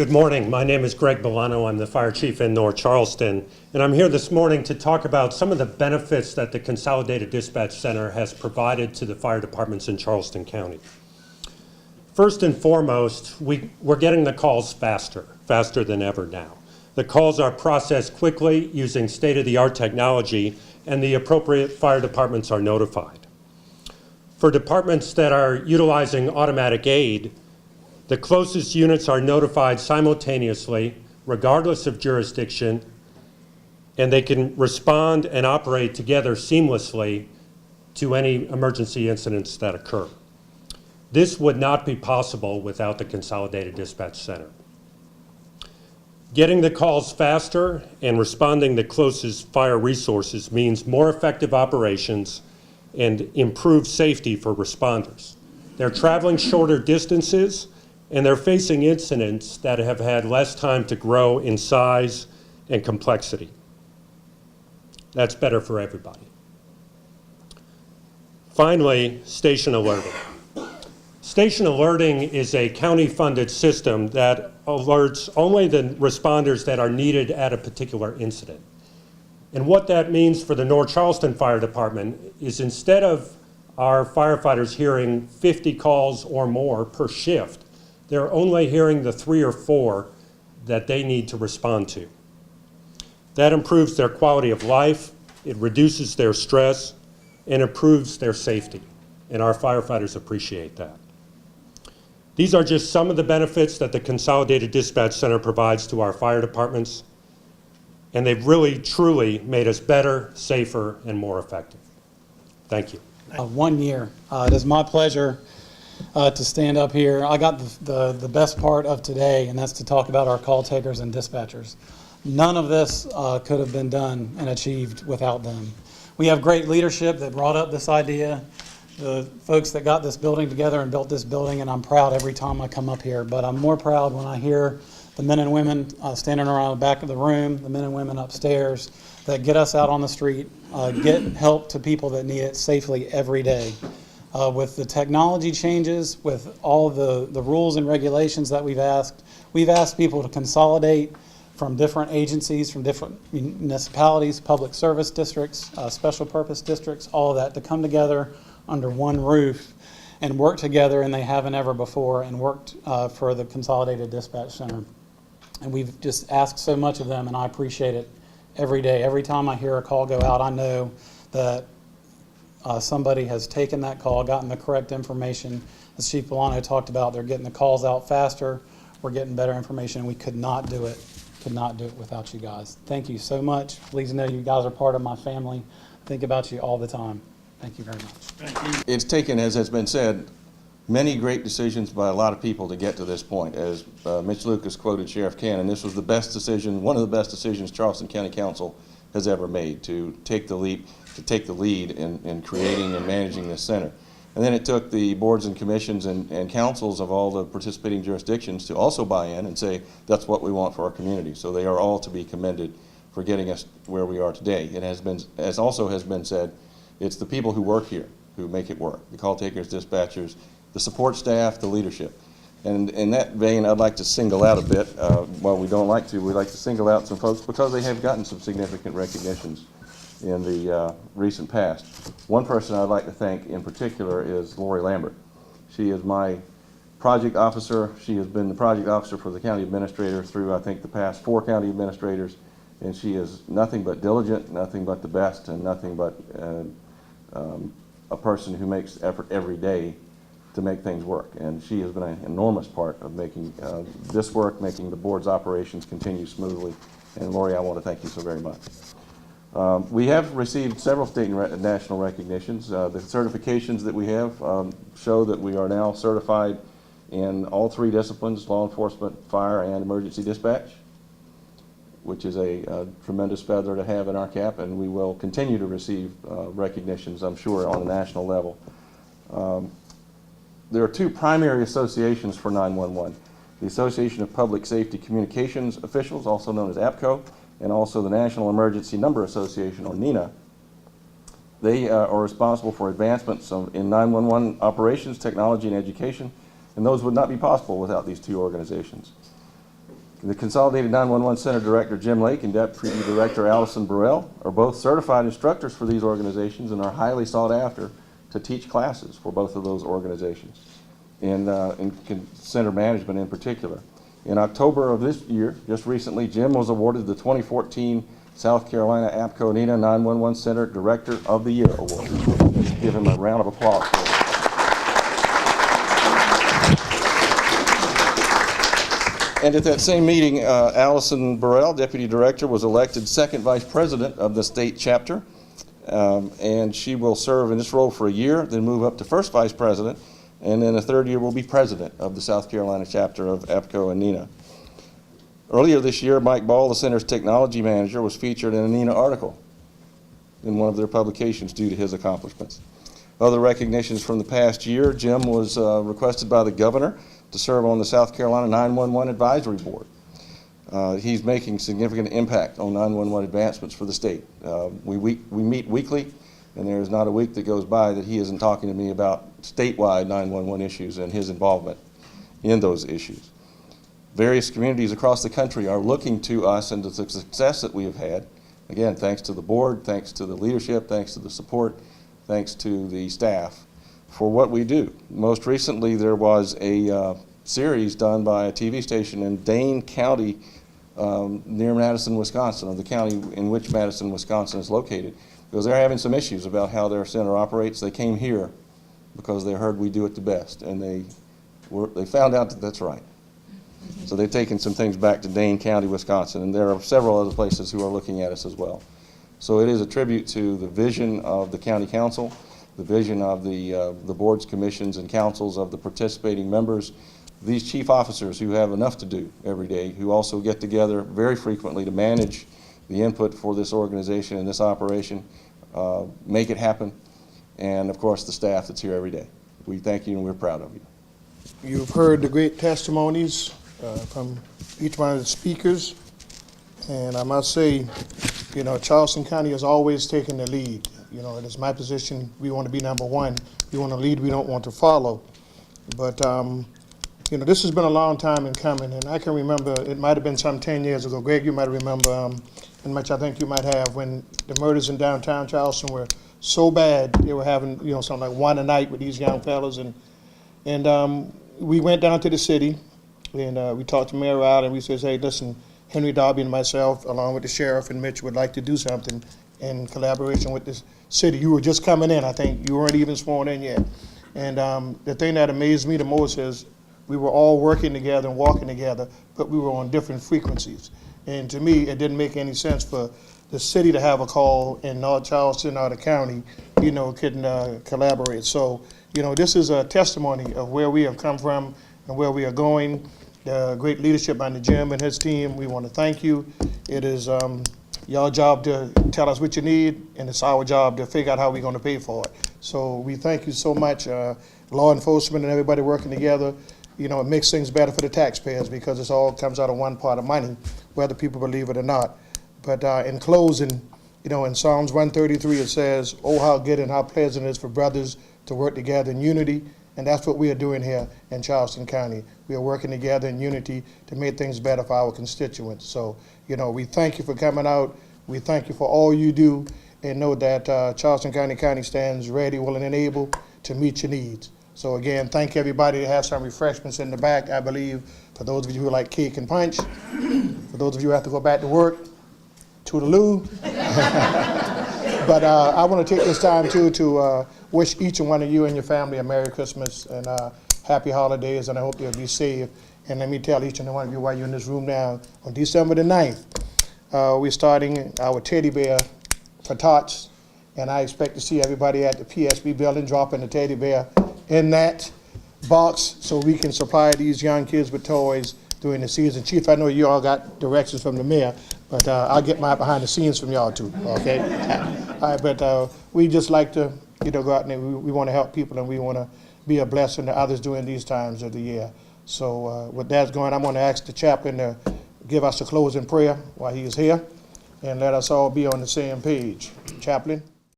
Good morning. My name is Greg Bolano. I'm the fire chief in North Charleston, and I'm here this morning to talk about some of the benefits that the Consolidated Dispatch Center has provided to the fire departments in Charleston County. First and foremost, we're getting the calls faster than ever now. The calls are processed quickly using state-of-the-art technology, and the appropriate fire departments are notified. For departments that are utilizing automatic aid, the closest units are notified simultaneously, regardless of jurisdiction, and they can respond and operate together seamlessly to any emergency incidents that occur. This would not be possible without the Consolidated Dispatch Center. Getting the calls faster and responding to closest fire resources means more effective operations and improved safety for responders. They're traveling shorter distances, and they're facing incidents that have had less time to grow in size and complexity. That's better for everybody. Finally, station alerting. Station alerting is a county-funded system that alerts only the responders that are needed at a particular incident. And what that means for the North Charleston Fire Department is instead of our firefighters hearing 50 calls or more per shift, they're only hearing the 3 or 4 that they need to respond to. That improves their quality of life, it reduces their stress, and improves their safety. And our firefighters appreciate that. These are just some of the benefits that the Consolidated Dispatch Center provides to our fire departments, and they've really, truly made us better, safer, and more effective. Thank you. 1 year. It is my pleasure to stand up here. I got the best part of today, and that's to talk about our call takers and dispatchers. None of this could have been done and achieved without them. We have great leadership that brought up this idea, the folks that got this building together and built this building, and I'm proud every time I come up here, but I'm more proud when I hear the men and women standing around the back of the room, the men and women upstairs that get us out on the street, get help to people that need it safely every day. With the technology changes, with all the rules and regulations that we've asked people to consolidate from different agencies, from different municipalities, public service districts, special purpose districts, all of that to come together under one roof and work together, and they haven't ever before, and worked for the Consolidated Dispatch Center. And we've just asked so much of them, and I appreciate it every day. Every time I hear a call go out, I know that somebody has taken that call, gotten the correct information. As Chief Bolano talked about, they're getting the calls out faster. We're getting better information. We could not do it without you guys. Thank you so much. Please know you guys are part of my family. I think about you all the time. Thank you very much. Thank you. It's taken, as has been said, many great decisions by a lot of people to get to this point. As Mitch Lucas quoted Sheriff Cannon, this was the best decision, one of the best decisions Charleston County Council has ever made, to take the leap, to take the lead in creating and managing this center. And then it took the boards and commissions and councils of all the participating jurisdictions to also buy in and say, that's what we want for our community. So they are all to be commended for getting us where we are today. It has been, as also has been said, it's the people who work here who make it work. The call takers, dispatchers, the support staff, the leadership. And in that vein, I'd like to single out a bit, while we don't like to, we'd like to single out some folks because they have gotten some significant recognitions in the recent past. One person I'd like to thank in particular is Lori Lambert. She is my project officer. She has been the project officer for the county administrator through, I think, the past 4 county administrators, and she is nothing but diligent, nothing but the best, and nothing but a person who makes effort every day to make things work. And she has been an enormous part of making this work, making the board's operations continue smoothly. And Lori, I want to thank you so very much. We have received several state and national recognitions. The certifications that we have show that we are now certified in all 3 disciplines, law enforcement, fire, and emergency dispatch, which is a tremendous feather to have in our cap, and we will continue to receive recognitions, I'm sure, on a national level. There are 2 primary associations for 911. The Association of Public Safety Communications Officials, also known as APCO, and also the National Emergency Number Association, or NENA. They are responsible for advancements in 911 operations, technology, and education, and those would not be possible without these 2 organizations. The Consolidated 911 Center Director Jim Lake and Deputy Director Allison Burrell are both certified instructors for these organizations and are highly sought after to teach classes for both of those organizations, in center management in particular. In October of this year, just recently, Jim was awarded the 2014 South Carolina APCO-NENA 911 Center Director of the Year Award. Let's give him a round of applause. And at that same meeting, Allison Burrell, Deputy Director, was elected second Vice President of the state chapter, and she will serve in this role for a year, then move up to first Vice President, and then the third year will be President of the South Carolina chapter of APCO and NENA. Earlier this year, Mike Ball, the Center's Technology Manager, was featured in a NENA article in one of their publications due to his accomplishments. Other recognitions from the past year: Jim was requested by the Governor to serve on the South Carolina 911 Advisory Board. He's making significant impact on 911 advancements for the state. We meet weekly, and there is not a week that goes by that he isn't talking to me about statewide 911 issues and his involvement in those issues. Various communities across the country are looking to us and to the success that we have had. Again, thanks to the board, thanks to the leadership, thanks to the support, thanks to the staff for what we do. Most recently, there was a series done by a TV station in Dane County near Madison, Wisconsin, or the county in which Madison, Wisconsin is located, because they're having some issues about how their center operates. They came here because they heard we do it the best, and they found out that that's right. So they've taken some things back to Dane County, Wisconsin, and there are several other places who are looking at us as well. So it is a tribute to the vision of the county council, the vision of the boards, commissions, and councils of the participating members, these chief officers who have enough to do every day, who also get together very frequently to manage the input for this organization and this operation, make it happen, and of course the staff that's here every day. We thank you and we're proud of you. You've heard the great testimonies from each one of the speakers, and I must say, you know, Charleston County has always taken the lead. You know, it is my position, we want to be number one. We want to lead, we don't want to follow. But, you know, this has been a long time in coming, and I can remember, it might have been some 10 years ago. Greg, you might remember, and Mitch, I think you might have, when the murders in downtown Charleston were so bad, they were having, you know, something like one a night with these young fellas, and we went down to the city, and we talked to Mayor Rowell, and we said, hey, listen, Henry Darby and myself, along with the sheriff and Mitch, would like to do something in collaboration with this city. You were just coming in. I think you weren't even sworn in yet. And the thing that amazed me the most is we were all working together and walking together, but we were on different frequencies. And to me, it didn't make any sense for the city to have a call and North Charleston or the county, you know, couldn't collaborate. So, you know, this is a testimony of where we have come from and where we are going. The great leadership under Jim and his team, we want to thank you. It is your job to tell us what you need, and it's our job to figure out how we're going to pay for it. So we thank you so much, law enforcement and everybody working together. You know, it makes things better for the taxpayers because it all comes out of one pot of money, whether people believe it or not. But in closing, you know, in Psalms 133 it says, oh, how good and how pleasant it is for brothers to work together in unity. And that's what we are doing here in Charleston County. We are working together in unity to make things better for our constituents. So, you know, we thank you for coming out. We thank you for all you do, and know that Charleston County stands ready, willing, and able to meet your needs. So again, thank everybody. They have some refreshments in the back, I believe, for those of you who like cake and punch. For those of you who have to go back to work, toodaloo. But I want to take this time, too, to wish each and one of you and your family a Merry Christmas and Happy Holidays, and I hope you'll be safe. And let me tell each and every one of you while you're in this room now, on December the 9th, we're starting our teddy bear for tots, and I expect to see everybody at the PSB building dropping the teddy bear in that box so we can supply these young kids with toys during the season. Chief, I know you all got directions from the mayor, but I'll get my behind the scenes from y'all too, okay? All right, but we just like to, you know, go out and we want to help people, and we want to be a blessing to others during these times of the year. So with that going, I'm going to ask the chaplain to give us a closing prayer while he is here, and let us all be on the same page. Chaplain.